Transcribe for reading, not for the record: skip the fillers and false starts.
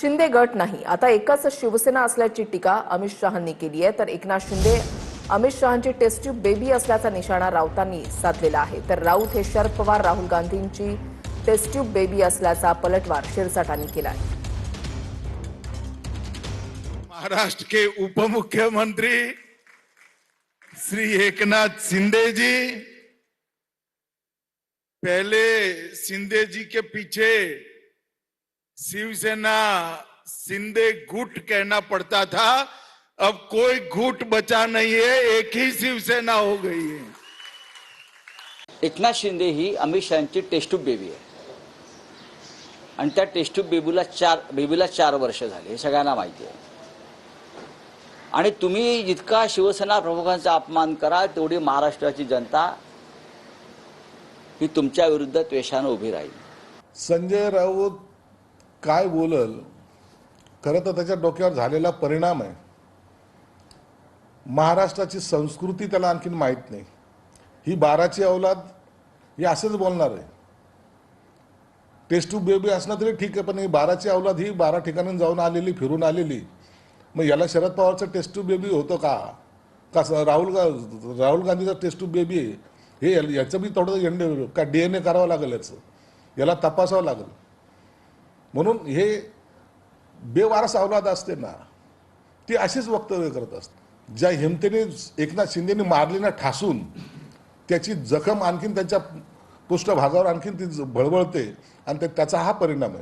शिंदे गट नाही, आता एकच शिवसेना असल्याची टीका अमित शहांनी केली आहे। तर एकनाथ शिंदे अमित शहांची टेस्ट ट्यूब बेबी असल्याचा निशाणा राऊतांनी साधलेला आहे। तर राऊत हे शरद पवार राहुल गांधींची टेस्ट ट्यूब बेबी असल्याचा पलटवार शिरसाटांनी केला आहे। महाराष्ट्र के उप मुख्यमंत्री श्री एकनाथ शिंदे जी, पहले शिंदे जी के पीछे शिवसेना शिंदे गुट कहना पड़ता था, अब कोई गुट बचा नहीं है, एक ही शिवसेना हो गई है। एकनाथ शिंदे ही अमित शहांची टेस्ट ट्यूब बेबी आहे आणि त्या टेस्ट ट्यूब बेबीला 4 वर्ष झाले, हे सगळ्यांना माहिती आहे। आणि तुम्ही जितका शिवसेना प्रमुखांचा अपमान करा तेवढी महाराष्ट्राची जनता ही तुमच्या विरुद्ध द्वेषाने उभी राहील। संजय राऊत काय बोलल, खरं तर त्याच्या डोक्यावर झालेला परिणाम आहे। महाराष्ट्राची संस्कृती त्याला आणखीन माहीत नाही। ही 12ची औलाद ही असंच बोलणार आहे। टेस्ट ट्यूब बेबी असणं तरी ठीक आहे, पण ही 12ची औलाद ही 12 ठिकाणी जाऊन आलेली, फिरून आलेली। मग याला शरद पवारचं टेस्ट ट्यूब बेबी होतं का राहुल गांधीचा टेस्ट ट्यूब बेबी हे याचं बी थोडं का DNA करावं लागेल, याला तपासावं लागेल। म्हणून हे बेवारस औलाद असते ना, ती अशीच वक्तव्य करत असते। ज्या हिमतीने एकनाथ शिंदेने मारली ना ठासून, त्याची जखम आणखीन त्यांच्या पृष्ठभागावर आणखीन ती भळबळते आणि त्याचा हा परिणाम आहे।